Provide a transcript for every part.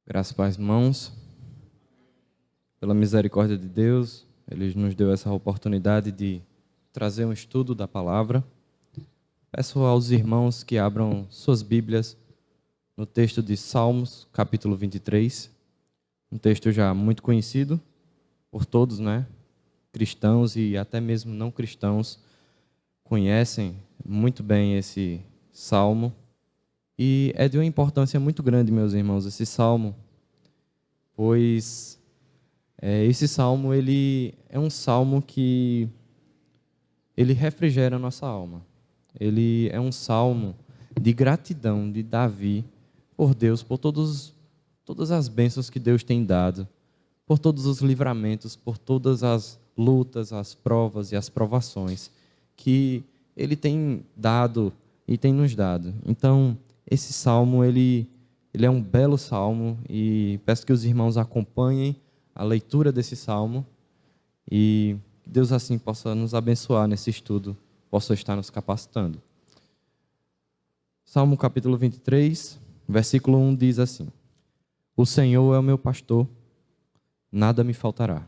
Graças para os irmãos, pela misericórdia de Deus, Ele nos deu essa oportunidade de trazer um estudo da palavra. Peço aos irmãos que abram suas Bíblias no texto de Salmos, capítulo 23, um texto já muito conhecido por todos, né? Cristãos e até mesmo não cristãos conhecem muito bem esse salmo. E é de uma importância muito grande, meus irmãos, esse salmo, pois esse salmo ele é um salmo que ele refrigera a nossa alma. Ele é um salmo de gratidão de Davi por Deus, por todas as bênçãos que Deus tem dado, por todos os livramentos, por todas as lutas, as provas e as provações que Ele tem dado e tem nos dado. Então, esse salmo, ele é um belo salmo e peço que os irmãos acompanhem a leitura desse salmo e que Deus assim possa nos abençoar nesse estudo, possa estar nos capacitando. Salmo capítulo 23, versículo 1 diz assim: O Senhor é o meu pastor, nada me faltará.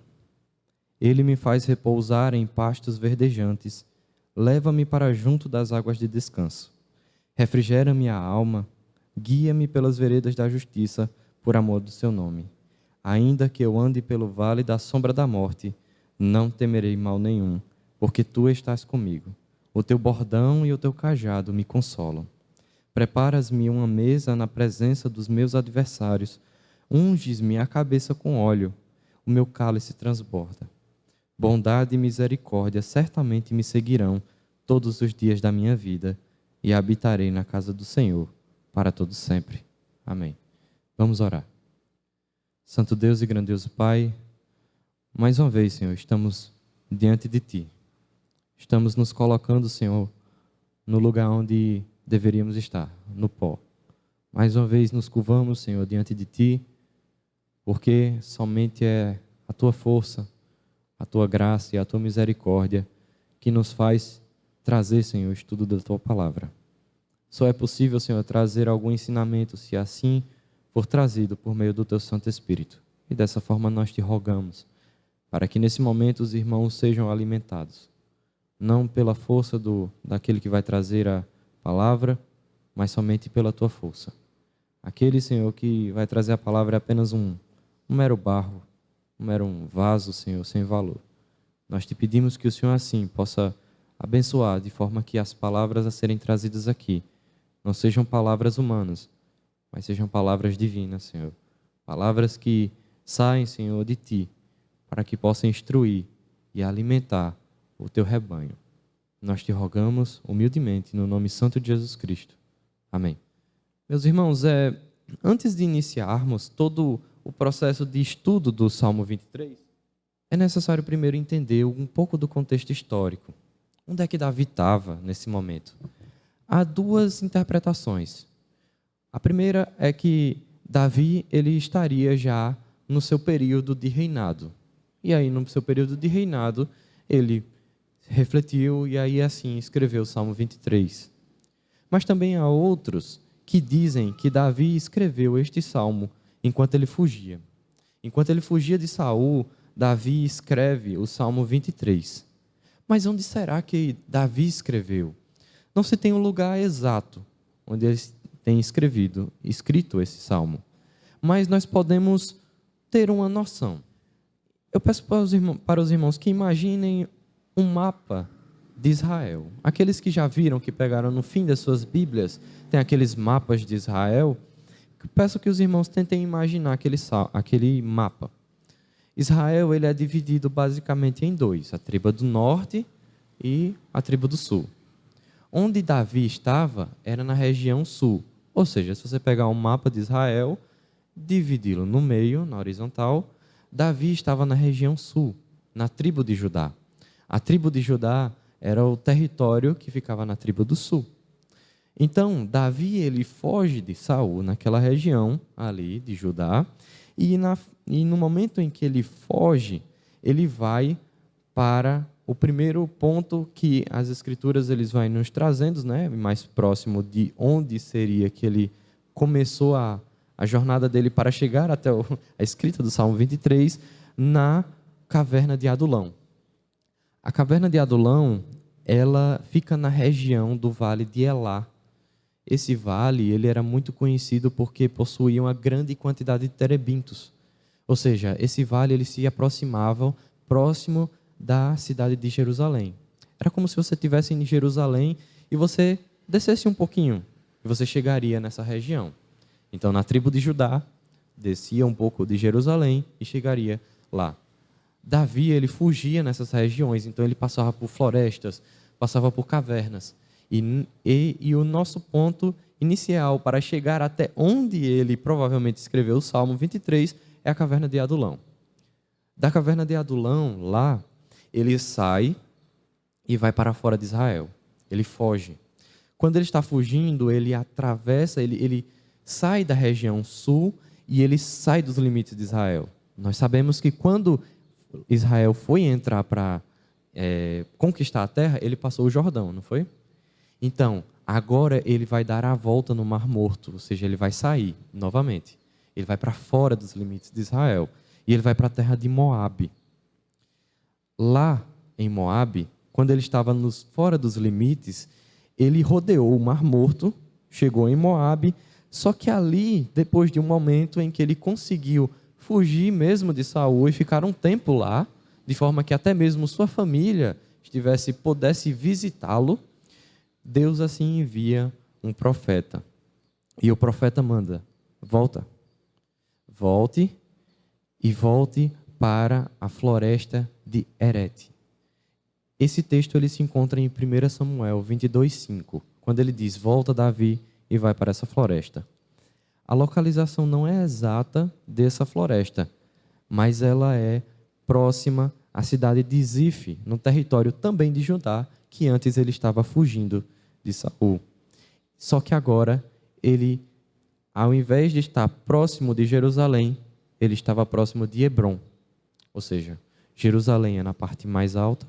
Ele me faz repousar em pastos verdejantes, leva-me para junto das águas de descanso. Refrigera minha alma, guia-me pelas veredas da justiça, por amor do seu nome. Ainda que eu ande pelo vale da sombra da morte, não temerei mal nenhum, porque tu estás comigo. O teu bordão e o teu cajado me consolam. Preparas-me uma mesa na presença dos meus adversários, unges-me a cabeça com óleo, o meu cálice transborda. Bondade e misericórdia certamente me seguirão todos os dias da minha vida, e habitarei na casa do Senhor para todo sempre. Amém. Vamos orar. Santo Deus e grandioso Pai, mais uma vez, Senhor, estamos diante de Ti. Estamos nos colocando, Senhor, no lugar onde deveríamos estar, no pó. Mais uma vez nos curvamos, Senhor, diante de Ti, porque somente é a Tua força, a Tua graça e a Tua misericórdia que nos faz trazer, Senhor, o estudo da Tua palavra. Só é possível, Senhor, trazer algum ensinamento, se assim for trazido por meio do Teu Santo Espírito. E dessa forma nós Te rogamos, para que nesse momento os irmãos sejam alimentados, não pela força daquele que vai trazer a palavra, mas somente pela Tua força. Aquele, Senhor, que vai trazer a palavra é apenas um mero barro, um mero vaso, Senhor, sem valor. Nós Te pedimos que o Senhor assim possa abençoar, de forma que as palavras a serem trazidas aqui não sejam palavras humanas, mas sejam palavras divinas, Senhor. Palavras que saem, Senhor, de Ti, para que possam instruir e alimentar o Teu rebanho. Nós Te rogamos humildemente, no nome santo de Jesus Cristo. Amém. Meus irmãos, antes de iniciarmos todo o processo de estudo do Salmo 23, é necessário primeiro entender um pouco do contexto histórico. Onde é que Davi estava nesse momento? Há duas interpretações. A primeira é que Davi ele estaria já no seu período de reinado. E aí, no seu período de reinado, ele refletiu e aí assim escreveu o Salmo 23. Mas também há outros que dizem que Davi escreveu este salmo enquanto ele fugia. Enquanto ele fugia de Saul, Davi escreve o Salmo 23. Mas onde será que Davi escreveu? Não se tem um lugar exato onde ele tem escrito esse salmo. Mas nós podemos ter uma noção. Eu peço para os irmãos que imaginem um mapa de Israel. Aqueles que já viram, que pegaram no fim das suas Bíblias, tem aqueles mapas de Israel. Peço que os irmãos tentem imaginar aquele mapa. Israel ele é dividido basicamente em dois, a tribo do norte e a tribo do sul. Onde Davi estava era na região sul, ou seja, se você pegar um mapa de Israel, dividi-lo no meio, na horizontal, Davi estava na região sul, na tribo de Judá. A tribo de Judá era o território que ficava na tribo do sul. Então, Davi ele foge de Saul naquela região ali de Judá, e no momento em que ele foge, ele vai para o primeiro ponto que as escrituras eles vão nos trazendo, né, mais próximo de onde seria que ele começou a a jornada dele para chegar até a escrita do Salmo 23 na caverna de Adulão. A caverna de Adulão, ela fica na região do Vale de Elá. Esse vale, ele era muito conhecido porque possuía uma grande quantidade de terebintos. Ou seja, esse vale ele se aproximava próximo da cidade de Jerusalém. Era como se você estivesse em Jerusalém e você descesse um pouquinho e você chegaria nessa região. Então, na tribo de Judá, descia um pouco de Jerusalém e chegaria lá. Davi, ele fugia nessas regiões, então ele passava por florestas, passava por cavernas. E o nosso ponto inicial para chegar até onde ele provavelmente escreveu o Salmo 23 é a caverna de Adulão. Da caverna de Adulão, lá, ele sai e vai para fora de Israel. Ele foge. Quando ele está fugindo, ele atravessa, ele sai da região sul e ele sai dos limites de Israel. Nós sabemos que quando Israel foi entrar para conquistar a terra, ele passou o Jordão, não foi? Então, agora ele vai dar a volta no Mar Morto, ou seja, ele vai sair novamente. Ele vai para fora dos limites de Israel e ele vai para a terra de Moabe. Lá em Moabe, quando ele estava fora dos limites, ele rodeou o Mar Morto, chegou em Moabe, só que ali, depois de um momento em que ele conseguiu fugir mesmo de Saul e ficar um tempo lá, de forma que até mesmo sua família pudesse visitá-lo, Deus assim envia um profeta. E o profeta manda: volte para a floresta de Herete. Esse texto ele se encontra em 1 Samuel 22:5, quando ele diz: volta Davi e vai para essa floresta. A localização não é exata dessa floresta, mas ela é próxima à cidade de Zif, no território também de Judá, que antes ele estava fugindo de Saul. Só que agora ele, ao invés de estar próximo de Jerusalém, ele estava próximo de Hebrom. Ou seja, Jerusalém é na parte mais alta,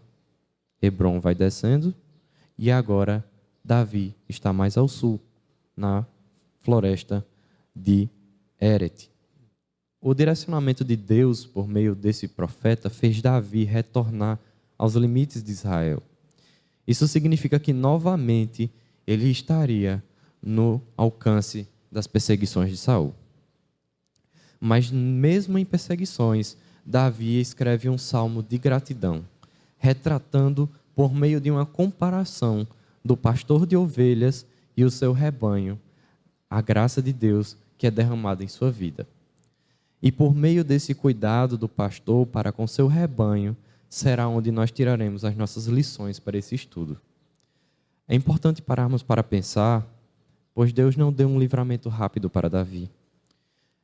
Hebrom vai descendo, e agora Davi está mais ao sul, na floresta de Herete. O direcionamento de Deus por meio desse profeta fez Davi retornar aos limites de Israel. Isso significa que novamente ele estaria no alcance das perseguições de Saul. Mas mesmo em perseguições, Davi escreve um salmo de gratidão, retratando por meio de uma comparação do pastor de ovelhas e o seu rebanho, a graça de Deus que é derramada em sua vida. E por meio desse cuidado do pastor para com seu rebanho, será onde nós tiraremos as nossas lições para esse estudo. É importante pararmos para pensar, pois Deus não deu um livramento rápido para Davi,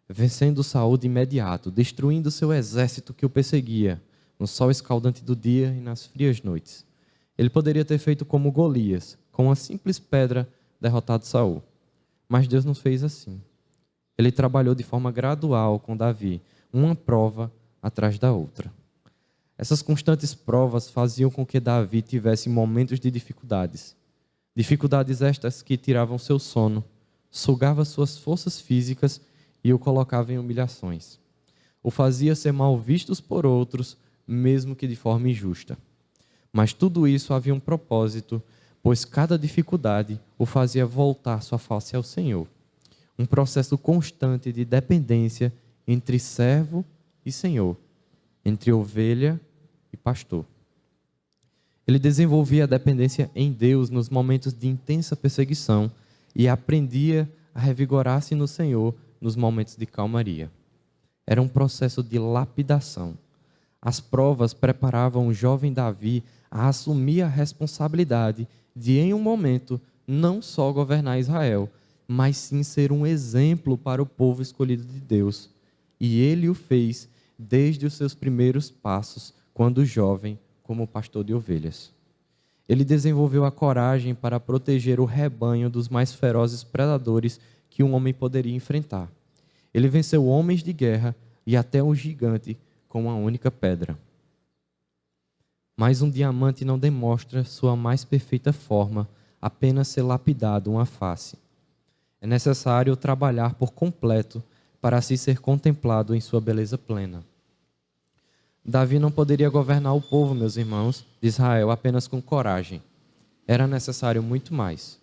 vencendo Saul de imediato, destruindo seu exército que o perseguia, no sol escaldante do dia e nas frias noites. Ele poderia ter feito como Golias, com uma simples pedra derrotado Saul. Mas Deus não fez assim. Ele trabalhou de forma gradual com Davi, uma prova atrás da outra. Essas constantes provas faziam com que Davi tivesse momentos de dificuldades. Dificuldades estas que tiravam seu sono, sugavam suas forças físicas e o colocavam em humilhações. O fazia ser mal vistos por outros, mesmo que de forma injusta. Mas tudo isso havia um propósito, pois cada dificuldade o fazia voltar sua face ao Senhor. Um processo constante de dependência entre servo e Senhor, entre ovelha e pastor. Ele desenvolvia a dependência em Deus nos momentos de intensa perseguição e aprendia a revigorar-se no Senhor nos momentos de calmaria. Era um processo de lapidação. As provas preparavam o jovem Davi a assumir a responsabilidade de, em um momento, não só governar Israel, mas sim ser um exemplo para o povo escolhido de Deus. E ele o fez desde os seus primeiros passos, quando jovem, como pastor de ovelhas. Ele desenvolveu a coragem para proteger o rebanho dos mais ferozes predadores que um homem poderia enfrentar. Ele venceu homens de guerra e até um gigante com uma única pedra. Mas um diamante não demonstra sua mais perfeita forma, apenas ser lapidado uma face. É necessário trabalhar por completo para assim ser contemplado em sua beleza plena. Davi não poderia governar o povo, meus irmãos, de Israel apenas com coragem. Era necessário muito mais.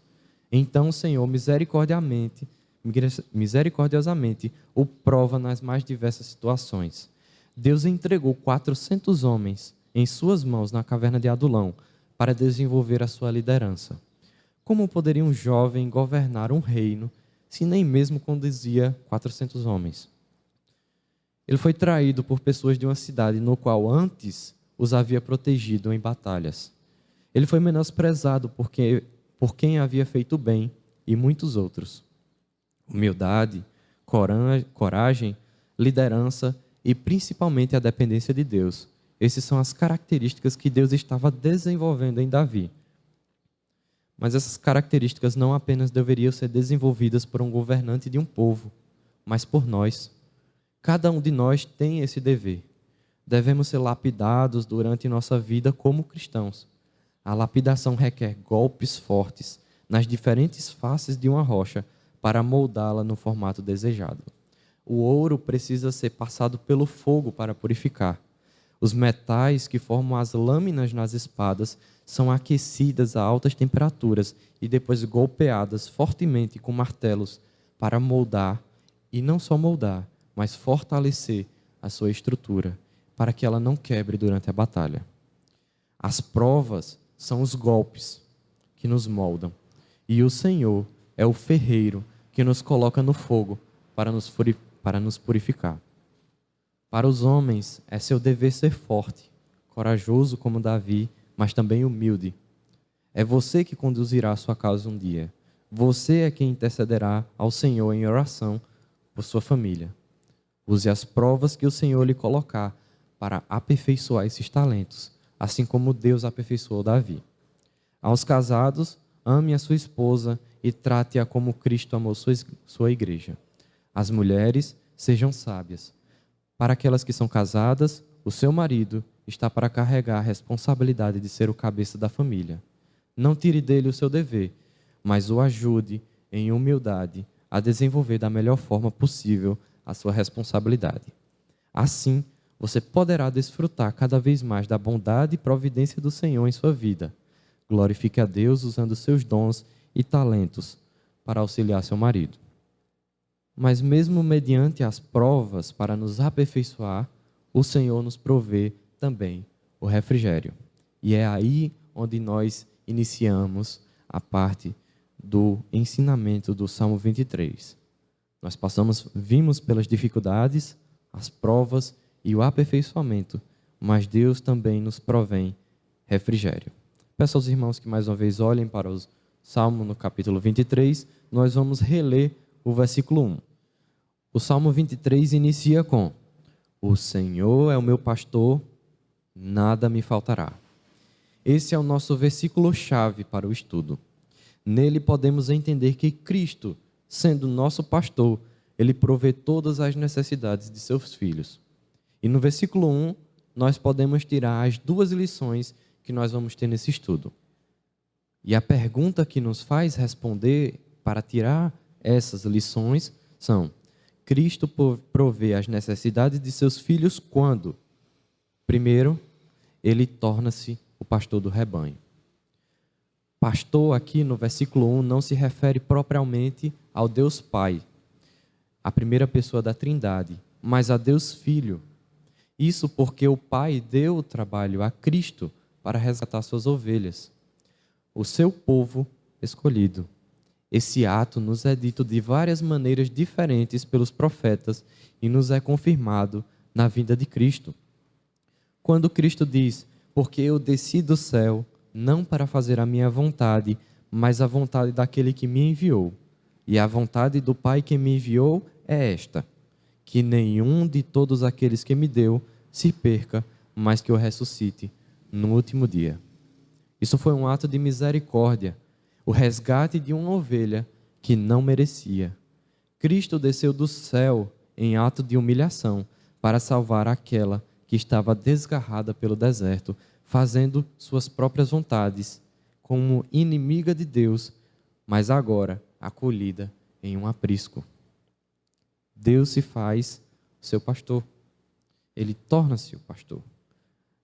Então o Senhor misericordiosamente o prova nas mais diversas situações. Deus entregou 400 homens em suas mãos na caverna de Adulão para desenvolver a sua liderança. Como poderia um jovem governar um reino se nem mesmo conduzia 400 homens? Ele foi traído por pessoas de uma cidade no qual antes os havia protegido em batalhas. Ele foi menosprezado por quem havia feito bem e muitos outros. Humildade, coragem, liderança e principalmente a dependência de Deus. Essas são as características que Deus estava desenvolvendo em Davi. Mas essas características não apenas deveriam ser desenvolvidas por um governante de um povo, mas por nós. Cada um de nós tem esse dever. Devemos ser lapidados durante nossa vida como cristãos. A lapidação requer golpes fortes nas diferentes faces de uma rocha para moldá-la no formato desejado. O ouro precisa ser passado pelo fogo para purificar. Os metais que formam as lâminas nas espadas são aquecidas a altas temperaturas e depois golpeadas fortemente com martelos para moldar, e não só moldar, mas fortalecer a sua estrutura, para que ela não quebre durante a batalha. As provas são os golpes que nos moldam, e o Senhor é o ferreiro que nos coloca no fogo para nos purificar. Para os homens, é seu dever ser forte, corajoso como Davi, mas também humilde. É você que conduzirá a sua causa um dia. Você é quem intercederá ao Senhor em oração por sua família. Use as provas que o Senhor lhe colocar para aperfeiçoar esses talentos, assim como Deus aperfeiçoou Davi. Aos casados, ame a sua esposa e trate-a como Cristo amou sua igreja. As mulheres, sejam sábias. Para aquelas que são casadas, o seu marido está para carregar a responsabilidade de ser o cabeça da família. Não tire dele o seu dever, mas o ajude em humildade a desenvolver da melhor forma possível a sua responsabilidade. Assim, você poderá desfrutar cada vez mais da bondade e providência do Senhor em sua vida. Glorifique a Deus usando seus dons e talentos para auxiliar seu marido. Mas mesmo mediante as provas para nos aperfeiçoar, o Senhor nos provê também o refrigério. E é aí onde nós iniciamos a parte do ensinamento do Salmo 23. Nós vimos pelas dificuldades, as provas e o aperfeiçoamento, mas Deus também nos provém refrigério. Peço aos irmãos que mais uma vez olhem para o Salmo no capítulo 23, nós vamos reler o versículo 1. O Salmo 23 inicia com: O Senhor é o meu pastor, nada me faltará. Esse é o nosso versículo-chave para o estudo. Nele podemos entender que Cristo, sendo nosso pastor, ele provê todas as necessidades de seus filhos. E no versículo 1, nós podemos tirar as duas lições que nós vamos ter nesse estudo. E a pergunta que nos faz responder para tirar essas lições são: Cristo provê as necessidades de seus filhos quando? Primeiro, ele torna-se o pastor do rebanho. Pastor aqui no versículo 1 não se refere propriamente ao Deus Pai, a primeira pessoa da Trindade, mas a Deus Filho. Isso porque o Pai deu o trabalho a Cristo para resgatar suas ovelhas, o seu povo escolhido. Esse ato nos é dito de várias maneiras diferentes pelos profetas e nos é confirmado na vinda de Cristo. Quando Cristo diz: porque eu desci do céu, não para fazer a minha vontade, mas a vontade daquele que me enviou. E a vontade do Pai que me enviou é esta: que nenhum de todos aqueles que me deu se perca, mas que eu ressuscite no último dia. Isso foi um ato de misericórdia, o resgate de uma ovelha que não merecia. Cristo desceu do céu em ato de humilhação para salvar aquela que estava desgarrada pelo deserto, fazendo suas próprias vontades, como inimiga de Deus, mas agora acolhida em um aprisco. Deus se faz seu pastor. Ele torna-se o pastor.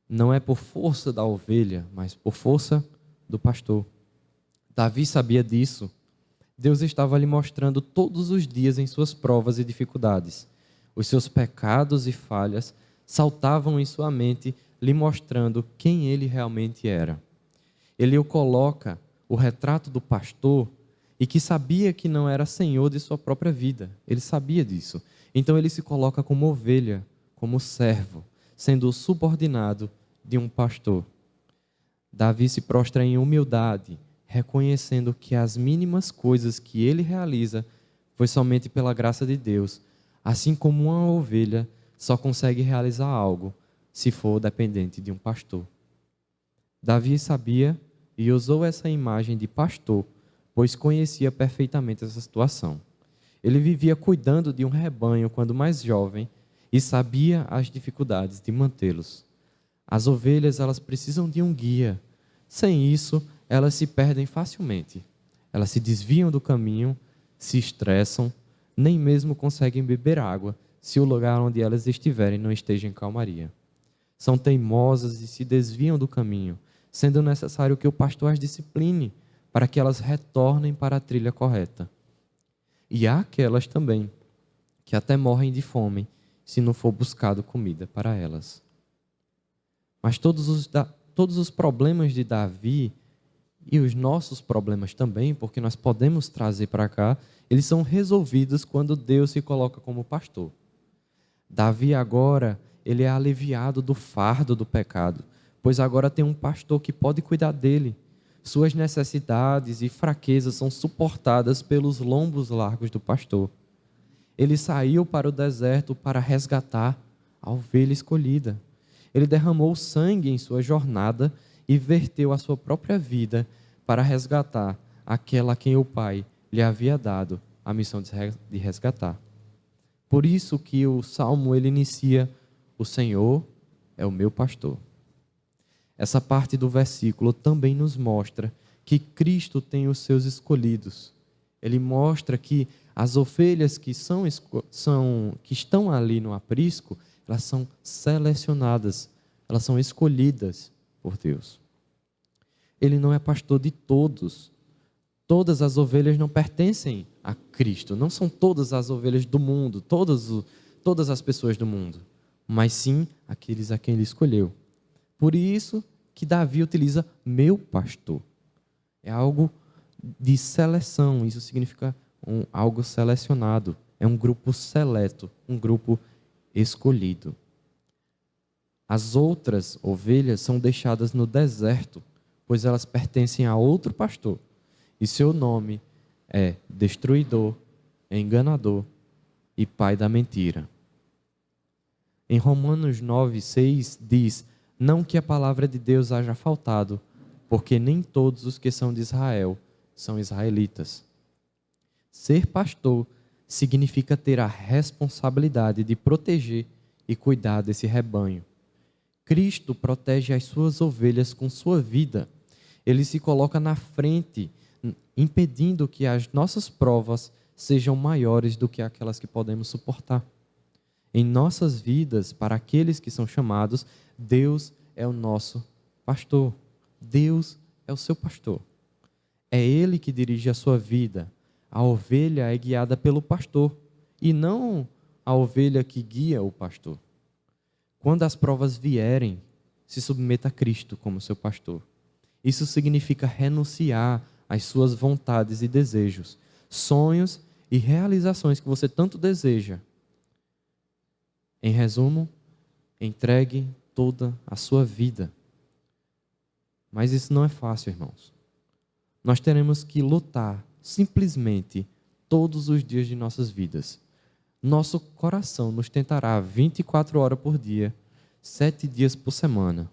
Não é por força da ovelha, mas por força do pastor. Davi sabia disso. Deus estava lhe mostrando todos os dias em suas provas e dificuldades. Os seus pecados e falhas saltavam em sua mente, lhe mostrando quem ele realmente era. Ele o coloca, o retrato do pastor, e que sabia que não era senhor de sua própria vida. Ele sabia disso. Então ele se coloca como ovelha, como servo, sendo subordinado de um pastor. Davi se prostra em humildade, reconhecendo que as mínimas coisas que ele realiza foi somente pela graça de Deus, assim como uma ovelha só consegue realizar algo se for dependente de um pastor. Davi sabia e usou essa imagem de pastor, pois conhecia perfeitamente essa situação. Ele vivia cuidando de um rebanho quando mais jovem e sabia as dificuldades de mantê-los. As ovelhas, elas precisam de um guia. Sem isso, elas se perdem facilmente. Elas se desviam do caminho, se estressam, nem mesmo conseguem beber água se o lugar onde elas estiverem não esteja em calmaria. São teimosas e se desviam do caminho, sendo necessário que o pastor as discipline para que elas retornem para a trilha correta. E há aquelas também que até morrem de fome se não for buscado comida para elas. Mas todos os problemas de Davi e os nossos problemas também, porque nós podemos trazer para cá, eles são resolvidos quando Deus se coloca como pastor. Davi agora, ele é aliviado do fardo do pecado, pois agora tem um pastor que pode cuidar dele. Suas necessidades e fraquezas são suportadas pelos lombos largos do pastor. Ele saiu para o deserto para resgatar a ovelha escolhida. Ele derramou sangue em sua jornada e verteu a sua própria vida para resgatar aquela a quem o Pai lhe havia dado a missão de resgatar. Por isso que o Salmo ele inicia: o Senhor é o meu pastor. Essa parte do versículo também nos mostra que Cristo tem os seus escolhidos. Ele mostra que as ovelhas que estão ali no aprisco, elas são selecionadas, elas são escolhidas por Deus. Ele não é pastor de todos. Todas as ovelhas não pertencem a Cristo. Não são todas as ovelhas do mundo, todas as pessoas do mundo, mas sim aqueles a quem ele escolheu. Por isso que Davi utiliza meu pastor. É algo de seleção, isso significa algo selecionado. É um grupo seleto, um grupo escolhido. As outras ovelhas são deixadas no deserto, pois elas pertencem a outro pastor. E seu nome é destruidor, enganador e pai da mentira. Em Romanos 9:6 diz: não que a palavra de Deus haja faltado, porque nem todos os que são de Israel são israelitas. Ser pastor significa ter a responsabilidade de proteger e cuidar desse rebanho. Cristo protege as suas ovelhas com sua vida. Ele se coloca na frente, impedindo que as nossas provas sejam maiores do que aquelas que podemos suportar. Em nossas vidas, para aqueles que são chamados, Deus é o nosso pastor. Deus é o seu pastor. É Ele que dirige a sua vida. A ovelha é guiada pelo pastor e não a ovelha que guia o pastor. Quando as provas vierem, se submeta a Cristo como seu pastor. Isso significa renunciar às suas vontades e desejos, sonhos e realizações que você tanto deseja. Em resumo, entregue toda a sua vida. Mas isso não é fácil, irmãos. Nós teremos que lutar simplesmente todos os dias de nossas vidas. Nosso coração nos tentará 24 horas por dia, 7 dias por semana.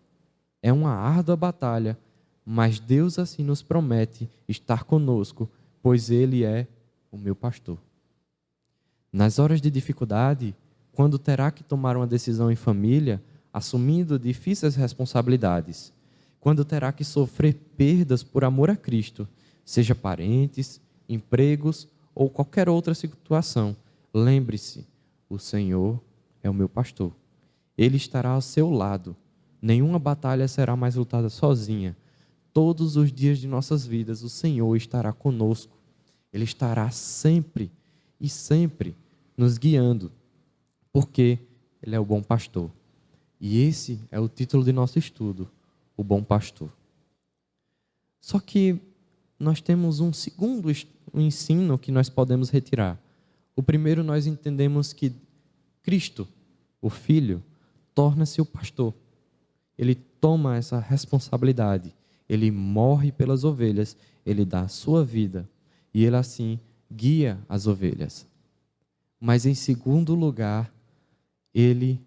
É uma árdua batalha, mas Deus assim nos promete estar conosco, pois Ele é o meu pastor. Nas horas de dificuldade, quando terá que tomar uma decisão em família, assumindo difíceis responsabilidades, quando terá que sofrer perdas por amor a Cristo, seja parentes, empregos ou qualquer outra situação, lembre-se, O Senhor é o meu pastor. Ele estará ao seu lado. Nenhuma batalha será mais lutada sozinha. Todos os dias de nossas vidas, o Senhor estará conosco. Ele estará sempre e sempre nos guiando, porque Ele é o bom pastor. E esse é o título de nosso estudo, o bom pastor. Só que nós temos um segundo ensino que nós podemos retirar. O primeiro, nós entendemos que Cristo, o Filho, torna-se o pastor. Ele toma essa responsabilidade. Ele morre pelas ovelhas, ele dá a sua vida e ele assim guia as ovelhas. Mas em segundo lugar, ele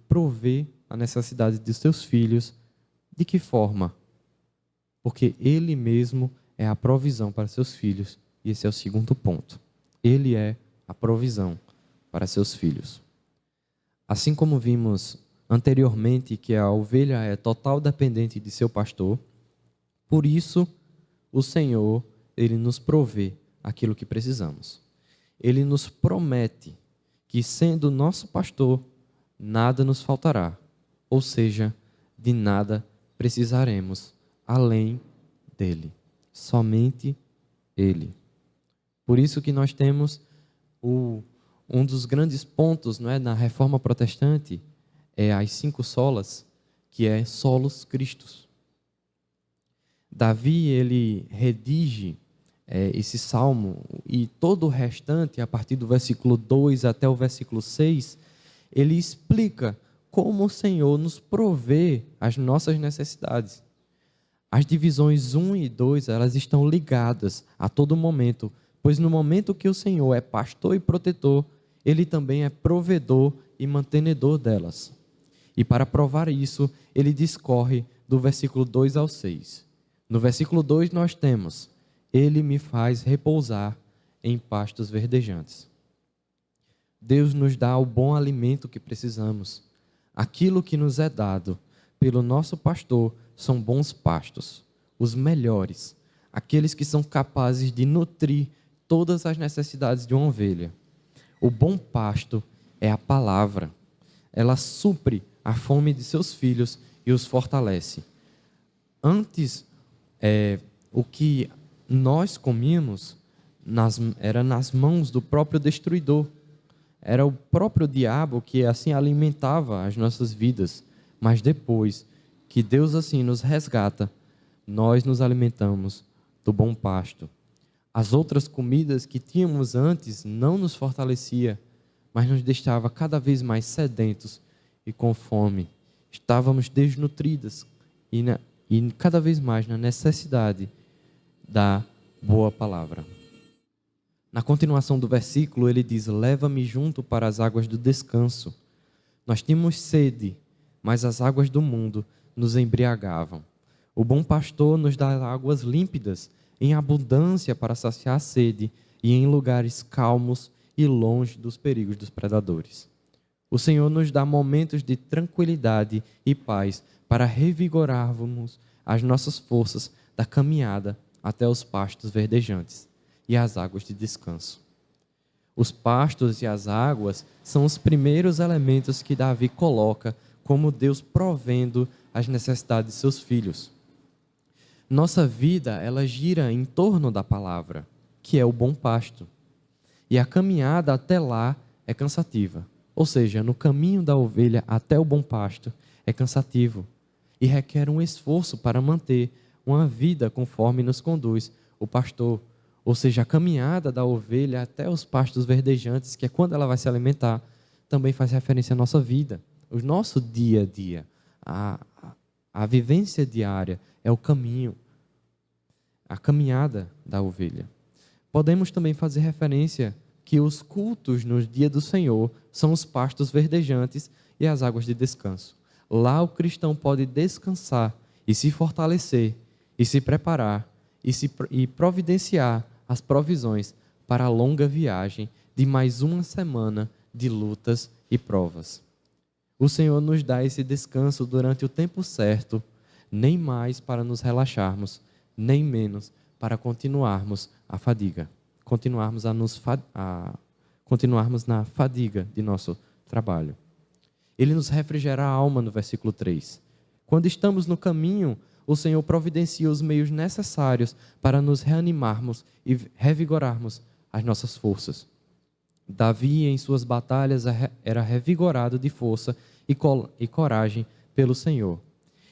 provê a necessidade de seus filhos. De que forma? Porque ele mesmo é a provisão para seus filhos. E esse é o segundo ponto. Ele é a provisão para seus filhos. Assim como vimos anteriormente que a ovelha é total dependente de seu pastor, por isso o Senhor, ele nos provê aquilo que precisamos. Ele nos promete que, sendo nosso pastor, nada nos faltará, ou seja, de nada precisaremos além dele, somente ele. Por isso que nós temos um dos grandes pontos, não é, na Reforma Protestante, é as 5 solas, que é solos Christus. Davi, ele redige esse salmo, e todo o restante, a partir do versículo 2 até o versículo 6, ele explica como o Senhor nos provê as nossas necessidades. As divisões 1 e 2, elas estão ligadas a todo momento, pois no momento que o Senhor é pastor e protetor, ele também é provedor e mantenedor delas. E para provar isso, ele discorre do versículo 2 ao 6. No versículo 2 nós temos: ele me faz repousar em pastos verdejantes. Deus nos dá o bom alimento que precisamos. Aquilo que nos é dado pelo nosso pastor são bons pastos, os melhores, aqueles que são capazes de nutrir todas as necessidades de uma ovelha. O bom pasto é a palavra. Ela supre a fome de seus filhos e os fortalece. Antes, o que nós comíamos era nas mãos do próprio destruidor. Era o próprio diabo que assim alimentava as nossas vidas. Mas depois que Deus assim nos resgata, nós nos alimentamos do bom pasto. As outras comidas que tínhamos antes não nos fortalecia, mas nos deixava cada vez mais sedentos e com fome. Estávamos desnutridas e cada vez mais na necessidade da boa palavra. Na continuação do versículo, ele diz: leva-me junto para as águas do descanso. Nós tínhamos sede, mas as águas do mundo nos embriagavam. O bom pastor nos dá águas límpidas, em abundância para saciar a sede e em lugares calmos e longe dos perigos dos predadores. O Senhor nos dá momentos de tranquilidade e paz para revigorarmos as nossas forças da caminhada até os pastos verdejantes e as águas de descanso. Os pastos e as águas são os primeiros elementos que Davi coloca como Deus provendo as necessidades de seus filhos. Nossa vida, ela gira em torno da palavra, que é o bom pasto. E a caminhada até lá é cansativa. Ou seja, no caminho da ovelha até o bom pasto é cansativo e requer um esforço para manter uma vida conforme nos conduz o pastor. Ou seja, a caminhada da ovelha até os pastos verdejantes, que é quando ela vai se alimentar, também faz referência à nossa vida. O nosso dia a dia, a vivência diária é o caminho, a caminhada da ovelha. Podemos também fazer referência que os cultos nos dias do Senhor são os pastos verdejantes e as águas de descanso. Lá o cristão pode descansar e se fortalecer, e se preparar, e providenciar as provisões para a longa viagem de mais uma semana de lutas e provas. O Senhor nos dá esse descanso durante o tempo certo, nem mais para nos relaxarmos, nem menos para continuarmos a fadiga. continuarmos na fadiga de nosso trabalho. Ele nos refrigera a alma no versículo 3. Quando estamos no caminho, o Senhor providencia os meios necessários para nos reanimarmos e revigorarmos as nossas forças. Davi, em suas batalhas, era revigorado de força e coragem pelo Senhor.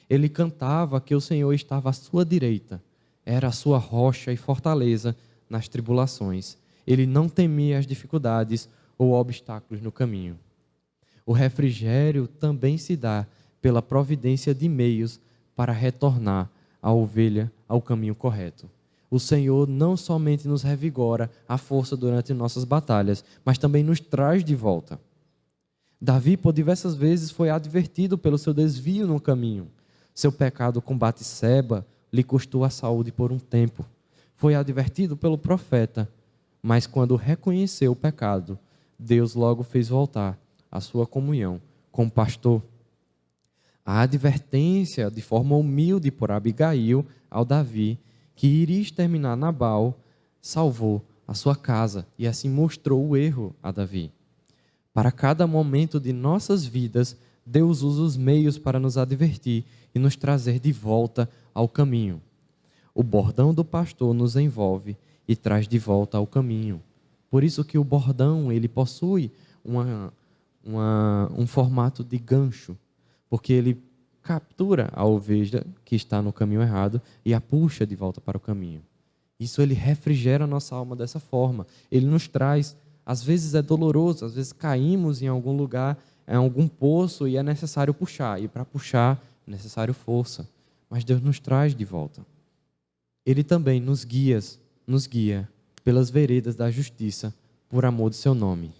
Ele cantava que o Senhor estava à sua direita, era a sua rocha e fortaleza nas tribulações. Ele não temia as dificuldades ou obstáculos no caminho. O refrigério também se dá pela providência de meios para retornar a ovelha ao caminho correto. O Senhor não somente nos revigora a força durante nossas batalhas, mas também nos traz de volta. Davi, por diversas vezes, foi advertido pelo seu desvio no caminho. Seu pecado com Batseba lhe custou a saúde por um tempo. Foi advertido pelo profeta, mas quando reconheceu o pecado, Deus logo fez voltar a sua comunhão com o pastor. A advertência de forma humilde por Abigail ao Davi, que iria exterminar Nabal, salvou a sua casa e assim mostrou o erro a Davi. Para cada momento de nossas vidas, Deus usa os meios para nos advertir e nos trazer de volta ao caminho. O bordão do pastor nos envolve e traz de volta ao caminho. Por isso que o bordão ele possui um formato de gancho, porque ele captura a ovelha que está no caminho errado e a puxa de volta para o caminho. Isso ele refrigera a nossa alma dessa forma. Ele nos traz, às vezes é doloroso, às vezes caímos em algum lugar, em algum poço e é necessário puxar. E para puxar é necessário força. Mas Deus nos traz de volta. Ele também nos guia pelas veredas da justiça, por amor do seu nome.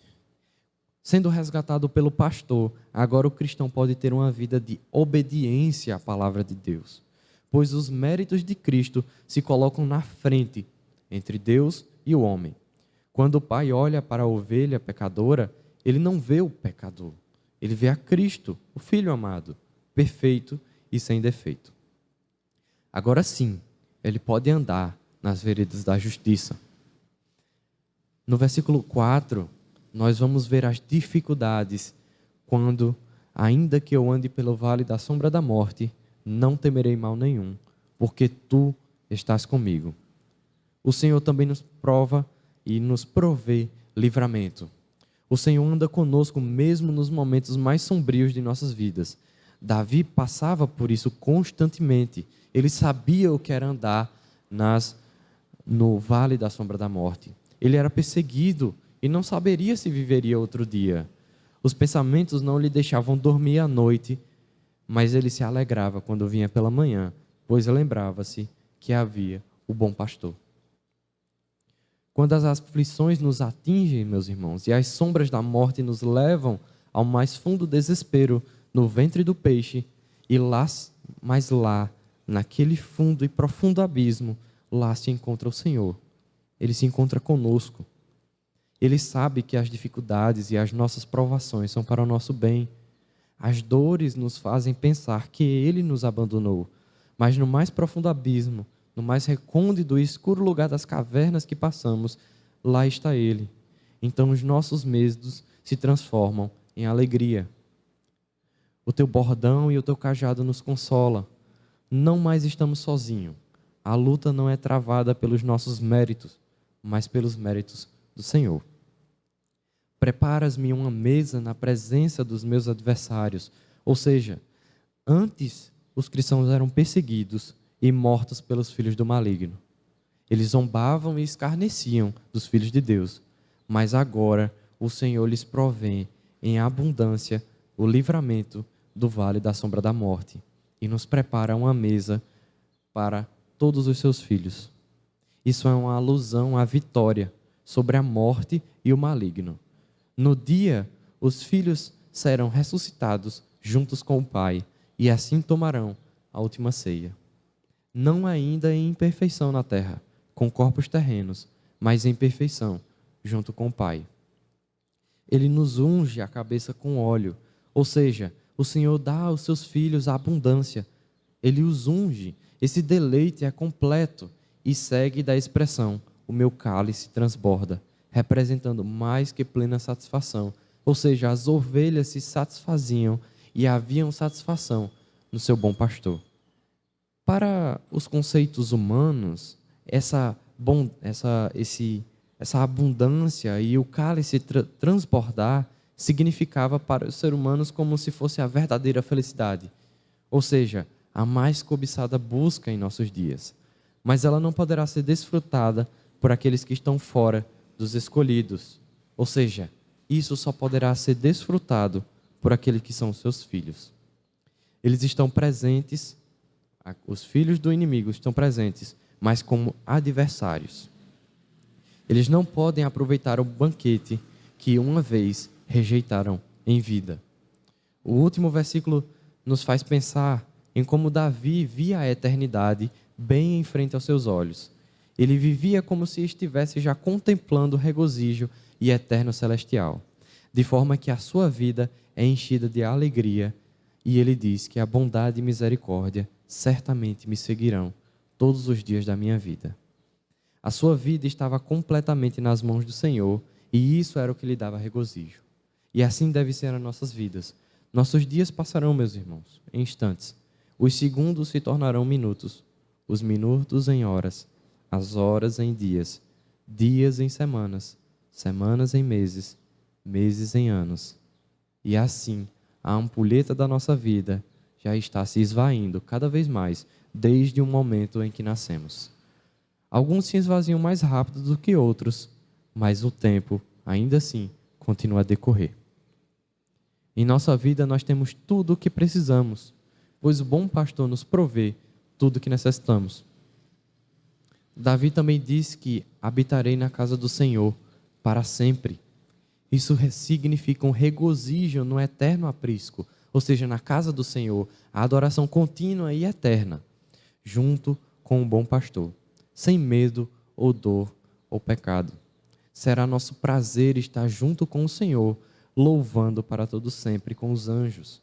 Sendo resgatado pelo pastor, agora o cristão pode ter uma vida de obediência à palavra de Deus, pois os méritos de Cristo se colocam na frente entre Deus e o homem. Quando o pai olha para a ovelha pecadora, ele não vê o pecador, ele vê a Cristo, o Filho amado, perfeito e sem defeito. Agora sim, ele pode andar nas veredas da justiça. No versículo 4, nós vamos ver as dificuldades quando, ainda que eu ande pelo vale da sombra da morte, não temerei mal nenhum, porque tu estás comigo. O Senhor também nos prova e nos provê livramento. O Senhor anda conosco mesmo nos momentos mais sombrios de nossas vidas. Davi passava por isso constantemente. Ele sabia o que era andar no vale da sombra da morte. Ele era perseguido e não saberia se viveria outro dia. Os pensamentos não lhe deixavam dormir à noite, mas ele se alegrava quando vinha pela manhã, pois lembrava-se que havia o bom pastor. Quando as aflições nos atingem, meus irmãos, e as sombras da morte nos levam ao mais fundo desespero, no ventre do peixe, mas lá, naquele fundo e profundo abismo, lá se encontra o Senhor. Ele se encontra conosco. Ele sabe que as dificuldades e as nossas provações são para o nosso bem. As dores nos fazem pensar que Ele nos abandonou, mas no mais profundo abismo, no mais recôndito e escuro lugar das cavernas que passamos, lá está Ele. Então os nossos medos se transformam em alegria. O teu bordão e o teu cajado nos consola. Não mais estamos sozinhos. A luta não é travada pelos nossos méritos, mas pelos méritos do Senhor. Preparas-me uma mesa na presença dos meus adversários. Ou seja, antes os cristãos eram perseguidos e mortos pelos filhos do maligno. Eles zombavam e escarneciam dos filhos de Deus. Mas agora o Senhor lhes provém em abundância o livramento do vale da sombra da morte e nos prepara uma mesa para todos os seus filhos. Isso é uma alusão à vitória sobre a morte e o maligno. No dia, os filhos serão ressuscitados juntos com o Pai e assim tomarão a última ceia. Não ainda em imperfeição na terra, com corpos terrenos, mas em perfeição, junto com o Pai. Ele nos unge a cabeça com óleo, ou seja, o Senhor dá aos seus filhos a abundância. Ele os unge. Esse deleite é completo e segue da expressão o meu cálice transborda, representando mais que plena satisfação. Ou seja, as ovelhas se satisfaziam e haviam satisfação no seu bom pastor. Para os conceitos humanos, essa abundância e o cálice transbordar significava para os seres humanos como se fosse a verdadeira felicidade, ou seja, a mais cobiçada busca em nossos dias. Mas ela não poderá ser desfrutada por aqueles que estão fora dos escolhidos, ou seja, isso só poderá ser desfrutado por aqueles que são seus filhos. Eles estão presentes, os filhos do inimigo estão presentes, mas como adversários. Eles não podem aproveitar o banquete que uma vez rejeitaram em vida. O último versículo nos faz pensar em como Davi via a eternidade bem em frente aos seus olhos. Ele vivia como se estivesse já contemplando o regozijo e eterno celestial, de forma que a sua vida é enchida de alegria, e ele diz que a bondade e misericórdia certamente me seguirão todos os dias da minha vida. A sua vida estava completamente nas mãos do Senhor, e isso era o que lhe dava regozijo. E assim deve ser as nossas vidas. Nossos dias passarão, meus irmãos, em instantes. Os segundos se tornarão minutos, os minutos em horas, as horas em dias, dias em semanas, semanas em meses, meses em anos. E assim, a ampulheta da nossa vida já está se esvaindo cada vez mais, desde o momento em que nascemos. Alguns se esvaziam mais rápido do que outros, mas o tempo, ainda assim, continua a decorrer. Em nossa vida nós temos tudo o que precisamos, pois o bom pastor nos provê tudo o que necessitamos. Davi também diz que habitarei na casa do Senhor para sempre. Isso significa um regozijo no eterno aprisco, ou seja, na casa do Senhor, a adoração contínua e eterna, junto com o bom pastor, sem medo ou dor ou pecado. Será nosso prazer estar junto com o Senhor, louvando para todo sempre com os anjos.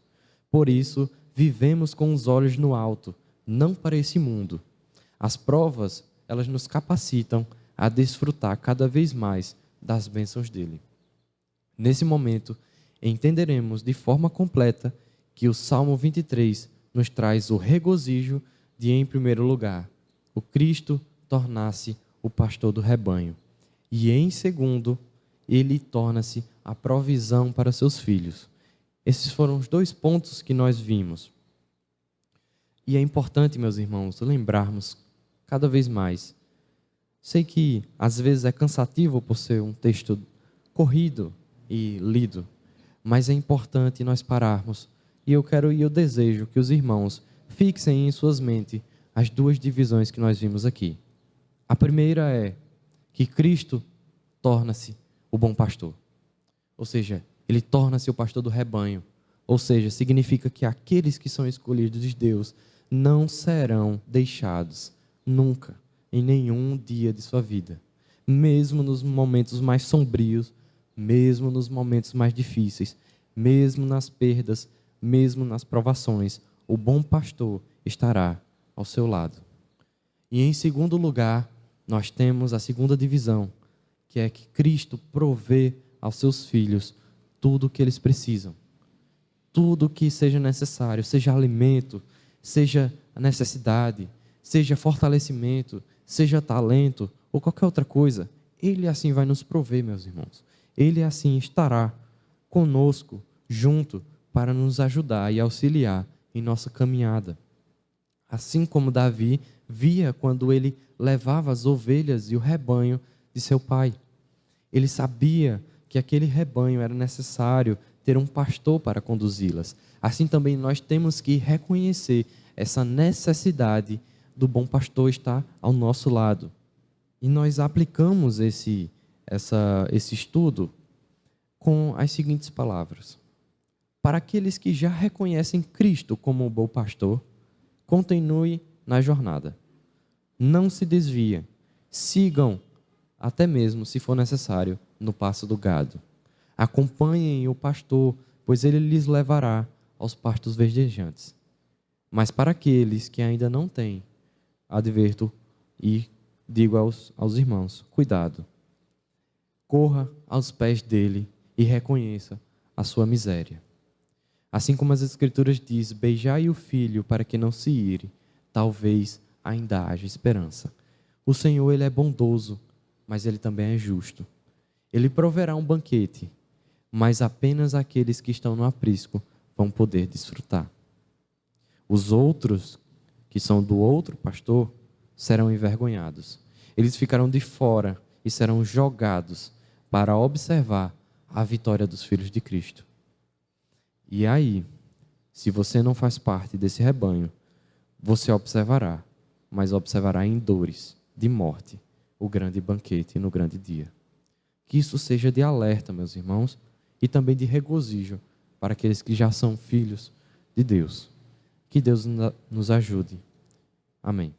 Por isso, vivemos com os olhos no alto, não para esse mundo. As provas, elas nos capacitam a desfrutar cada vez mais das bênçãos dele. Nesse momento, entenderemos de forma completa que o Salmo 23 nos traz o regozijo de, em primeiro lugar, o Cristo tornar-se o pastor do rebanho. E, em segundo, ele torna-se a provisão para seus filhos. Esses foram os dois pontos que nós vimos. E é importante, meus irmãos, lembrarmos cada vez mais. Sei que às vezes é cansativo por ser um texto corrido e lido, mas é importante nós pararmos. E eu desejo que os irmãos fixem em suas mentes as duas divisões que nós vimos aqui. A primeira é que Cristo torna-se o bom pastor. Ou seja, ele torna-se o pastor do rebanho. Ou seja, significa que aqueles que são escolhidos de Deus não serão deixados nunca, em nenhum dia de sua vida. Mesmo nos momentos mais sombrios, mesmo nos momentos mais difíceis, mesmo nas perdas, mesmo nas provações, o bom pastor estará ao seu lado. E em segundo lugar, nós temos a segunda divisão, que é que Cristo provê aos seus filhos tudo o que eles precisam. Tudo o que seja necessário, seja alimento, seja necessidade, seja fortalecimento, seja talento ou qualquer outra coisa, Ele assim vai nos prover, meus irmãos. Ele assim estará conosco, junto, para nos ajudar e auxiliar em nossa caminhada. Assim como Davi via quando ele levava as ovelhas e o rebanho de seu pai. Ele sabia que aquele rebanho era necessário ter um pastor para conduzi-las. Assim também nós temos que reconhecer essa necessidade do bom pastor estar ao nosso lado. E nós aplicamos esse estudo com as seguintes palavras. Para aqueles que já reconhecem Cristo como o bom pastor, continue na jornada. Não se desviem. Sigam, até mesmo, se for necessário, no passo do gado. Acompanhem o pastor, pois ele lhes levará aos pastos verdejantes. Mas para aqueles que ainda não têm, adverto e digo aos irmãos: cuidado, corra aos pés dele e reconheça a sua miséria. Assim como as Escrituras diz: beijai o filho para que não se ire, talvez ainda haja esperança. O Senhor, ele é bondoso, mas ele também é justo. Ele proverá um banquete, mas apenas aqueles que estão no aprisco vão poder desfrutar. Os outros, que são do outro pastor, serão envergonhados. Eles ficarão de fora e serão jogados para observar a vitória dos filhos de Cristo. E aí, se você não faz parte desse rebanho, você observará, mas observará em dores de morte o grande banquete no grande dia. Que isso seja de alerta, meus irmãos, e também de regozijo para aqueles que já são filhos de Deus. Que Deus nos ajude. Amém.